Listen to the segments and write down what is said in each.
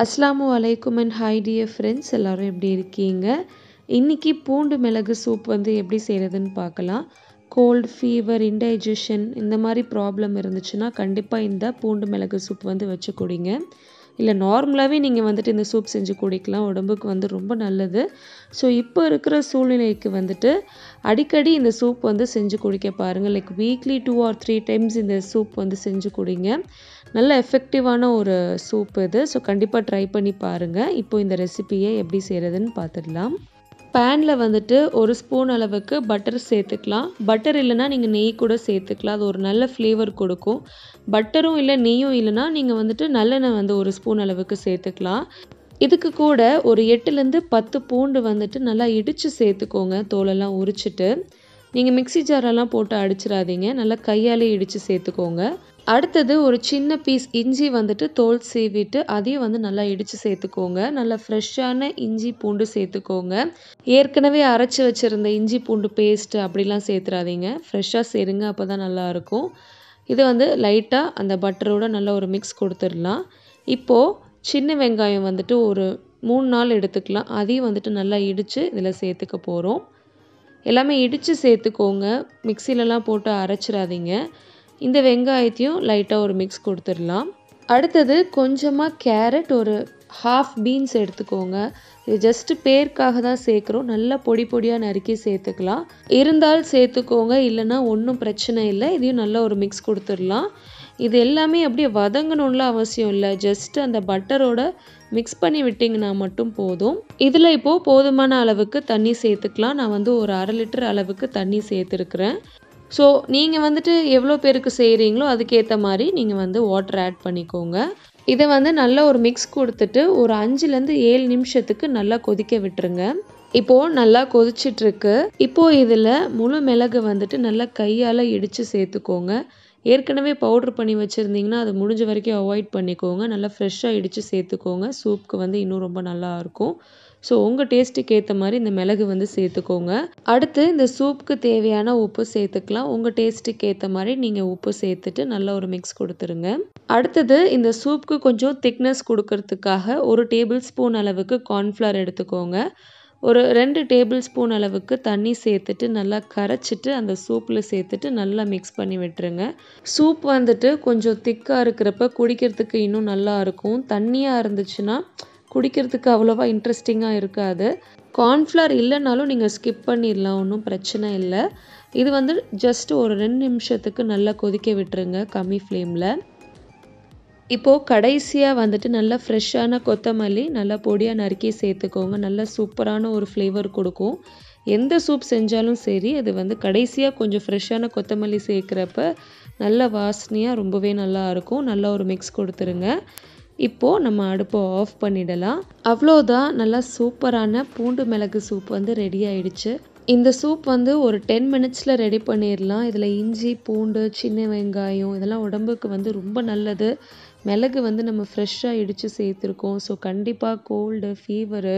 அஸ்ஸலாமு அலைக்கும் and hi dear friends, எல்லோரும் எப்படி இருக்கீங்க? இன்றைக்கி பூண்டு மிளகு சூப் வந்து எப்படி செய்கிறதுன்னு பார்க்கலாம். கோல்டு, ஃபீவர், இன்டைஜஷன் இந்த மாதிரி ப்ராப்ளம் இருந்துச்சுன்னா கண்டிப்பாக இந்த பூண்டு மிளகு சூப் வந்து வச்சு குடிங்க. இல்லை நார்மலாகவே நீங்கள் வந்துட்டு இந்த சூப் செஞ்சு குடிக்கலாம், உடம்புக்கு வந்து ரொம்ப நல்லது. ஸோ இப்போ இருக்கிற சூழ்நிலைக்கு வந்துட்டு அடிக்கடி இந்த சூப் வந்து செஞ்சு குடிக்க பாருங்கள். லைக் வீக்லி 2 or 3 டைம்ஸ் இந்த சூப் வந்து செஞ்சு குடிங்க. நல்ல எஃபெக்டிவான ஒரு சூப் இது. ஸோ கண்டிப்பாக ட்ரை பண்ணி பாருங்கள். இப்போ இந்த ரெசிபியை எப்படி செய்கிறதுன்னு பார்த்துடலாம். பேனில் வந்துட்டு 1 ஸ்பூன் அளவுக்கு பட்டர் சேர்த்துக்கலாம். பட்டர் இல்லைனா நீங்கள் நெய் கூட சேர்த்துக்கலாம், அது ஒரு நல்ல ஃப்ளேவர் கொடுக்கும். பட்டரும் இல்லை நெய்யும் இல்லைனா நீங்கள் வந்துட்டு நல்லெண்ணெய் வந்து 1 ஸ்பூன் அளவுக்கு சேர்த்துக்கலாம். இதுக்கு கூட ஒரு 8லேருந்து 10 பூண்டு வந்துட்டு நல்லா இடித்து சேர்த்துக்கோங்க, தோலெல்லாம் உரிச்சிட்டு. நீங்கள் மிக்ஸி ஜாரெல்லாம் போட்டு அடிச்சிடாதீங்க, நல்லா கையாலே இடித்து சேர்த்துக்கோங்க. அடுத்தது ஒரு சின்ன பீஸ் இஞ்சி வந்துட்டு தோல் சீவிட்டு அதையும் வந்து நல்லா இடித்து சேர்த்துக்கோங்க. நல்லா ஃப்ரெஷ்ஷான இஞ்சி பூண்டு சேர்த்துக்கோங்க. ஏற்கனவே அரைச்சி வச்சுருந்த இஞ்சி பூண்டு பேஸ்ட்டு அப்படிலாம் சேர்த்துறாதீங்க, ஃப்ரெஷ்ஷாக சேருங்க, அப்போ தான் நல்லாயிருக்கும். இது வந்து லைட்டாக அந்த பட்டரோட நல்லா ஒரு மிக்ஸ் கொடுத்துடலாம். இப்போது சின்ன வெங்காயம் வந்துட்டு ஒரு 3-4 எடுத்துக்கலாம், அதையும் வந்துட்டு நல்லா இடித்து இதில் சேர்த்துக்க போகிறோம். எல்லாமே இடித்து சேர்த்துக்கோங்க, மிக்சிலலாம் போட்டு அரைச்சிடாதீங்க. இந்த வெங்காயத்தையும் லைட்டாக ஒரு மிக்ஸ் கொடுத்துடலாம். அடுத்தது கொஞ்சமாக கேரட், ஒரு ஹாஃப் பீன்ஸ் எடுத்துக்கோங்க. இது ஜஸ்ட்டு பேருக்காக தான் சேர்க்குறோம், நல்லா பொடி பொடியாக நறுக்கி சேர்த்துக்கலாம். இருந்தால் சேர்த்துக்கோங்க, இல்லைன்னா ஒன்றும் பிரச்சனை இல்லை. இதையும் நல்லா ஒரு மிக்ஸ் கொடுத்துடலாம். இது எல்லாமே அப்படியே வதங்கணும்லாம் அவசியம் இல்லை, ஜஸ்ட்டு அந்த பட்டரோட மிக்ஸ் பண்ணி விட்டிங்கன்னா மட்டும் போதும். இதில் இப்போது போதுமான அளவுக்கு தண்ணி சேர்த்துக்கலாம். நான் வந்து ஒரு 1/2 லிட்டர் அளவுக்கு தண்ணி சேர்த்துருக்குறேன். ஸோ நீங்கள் வந்துட்டு எவ்வளோ பேருக்கு செய்கிறீங்களோ அதுக்கேற்ற மாதிரி நீங்கள் வந்து வாட்டர் ஆட் பண்ணிக்கோங்க. இதை வந்து நல்லா ஒரு மிக்ஸ் கொடுத்துட்டு ஒரு 5லேருந்து 7 நிமிஷத்துக்கு நல்லா கொதிக்க விட்டுருங்க. இப்போது நல்லா கொதிச்சிட்ருக்கு. இப்போது இதில் முழு மிளகு வந்துட்டு நல்லா கையால் இடித்து சேர்த்துக்கோங்க. ஏற்கனவே பவுட்ரு பண்ணி வச்சுருந்தீங்கன்னா அது முடிஞ்ச வரைக்கும் அவாய்ட் பண்ணிக்கோங்க. நல்லா ஃப்ரெஷ்ஷாக இடித்து சேர்த்துக்கோங்க, சூப்புக்கு வந்து இன்னும் ரொம்ப நல்லாயிருக்கும். ஸோ உங்கள் டேஸ்ட்டுக்கு ஏற்ற மாதிரி இந்த மிளகு வந்து சேர்த்துக்கோங்க. அடுத்து இந்த சூப்புக்கு தேவையான உப்பு சேர்த்துக்கலாம். உங்கள் டேஸ்ட்டுக்கு ஏற்ற மாதிரி நீங்கள் உப்பு சேர்த்துட்டு நல்லா ஒரு மிக்ஸ் கொடுத்துருங்க. அடுத்தது இந்த சூப்புக்கு கொஞ்சம் திக்னஸ் கொடுக்கறதுக்காக 1 டேபிள் ஸ்பூன் அளவுக்கு கார்ன்ஃப்ளவர் எடுத்துக்கோங்க. ஒரு 2 டேபிள் ஸ்பூன் அளவுக்கு தண்ணி சேர்த்துட்டு நல்லா கரைச்சிட்டு அந்த சூப்பில் சேர்த்துட்டு நல்லா மிக்ஸ் பண்ணி விட்டுருங்க. சூப் வந்துட்டு கொஞ்சம் திக்காக இருக்கிறப்ப குடிக்கிறதுக்கு இன்னும் நல்லா இருக்கும். தண்ணியாக இருந்துச்சுன்னா குடிக்கிறதுக்கு அவ்வளோவா இன்ட்ரெஸ்டிங்காக இருக்காது. கார்ன்ஃப்ளவர் இல்லைனாலும் நீங்கள் ஸ்கிப் பண்ணிடலாம், ஒன்றும் பிரச்சனை இல்லை. இது வந்து ஜஸ்ட் ஒரு 2 நிமிஷத்துக்கு நல்லா கொதிக்க விட்டுருங்க கம்மி ஃப்ளேமில். இப்போது கடைசியாக வந்துட்டு நல்லா ஃப்ரெஷ்ஷான கொத்தமல்லி நல்லா பொடியாக நறுக்கி சேர்த்துக்கோங்க. நல்லா சூப்பரான ஒரு ஃப்ளேவர் கொடுக்கும். எந்த சூப் செஞ்சாலும் சரி, அது வந்து கடைசியாக கொஞ்சம் ஃப்ரெஷ்ஷான கொத்தமல்லி சேர்க்குறப்ப நல்ல வாசனையாக ரொம்பவே நல்லாயிருக்கும். நல்லா ஒரு மிக்ஸ் கொடுத்துருங்க. இப்போது நம்ம அடுப்பை ஆஃப் பண்ணிடலாம். அவ்வளோதான், நல்லா சூப்பரான பூண்டு மிளகு சூப் வந்து ரெடி ஆயிடுச்சு. இந்த சூப் வந்து ஒரு 10 மினிட்ஸில் ரெடி பண்ணிடலாம். இதில் இஞ்சி, பூண்டு, சின்ன வெங்காயம் இதெல்லாம் உடம்புக்கு வந்து ரொம்ப நல்லது. மிளகு வந்து நம்ம ஃப்ரெஷ்ஷாக இடித்து சேர்த்துருக்கோம். ஸோ கண்டிப்பாக கோல்டு, ஃபீவரு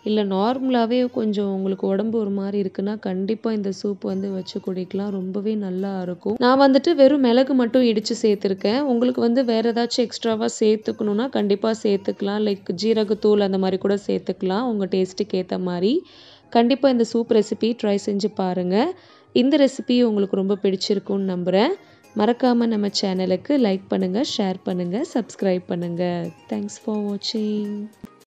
இல்லை நார்மலாகவே கொஞ்சம் உங்களுக்கு உடம்பு ஒரு மாதிரி இருக்குன்னா கண்டிப்பாக இந்த சூப் வந்து வச்சு குடிக்கலாம், ரொம்பவே நல்லா இருக்கும். நான் வந்துட்டு வெறும் மிளகு மட்டும் இடித்து சேர்த்துருக்கேன். உங்களுக்கு வந்து வேறு ஏதாச்சும் எக்ஸ்ட்ராவாக சேர்த்துக்கணுன்னா கண்டிப்பாக சேர்த்துக்கலாம். லைக் ஜீரகத்தூள் அந்த மாதிரி கூட சேர்த்துக்கலாம், உங்கள் டேஸ்ட்டுக்கு ஏற்ற மாதிரி. கண்டிப்பாக இந்த சூப் ரெசிபி ட்ரை செஞ்சு பாருங்கள். இந்த ரெசிபி உங்களுக்கு ரொம்ப பிடிச்சிருக்குன்னு நம்புகிறேன். மறக்காமல் நம்ம சேனலுக்கு லைக் பண்ணுங்கள், ஷேர் பண்ணுங்கள், சப்ஸ்கிரைப் பண்ணுங்கள். தேங்க்ஸ் ஃபார் வாட்சிங்.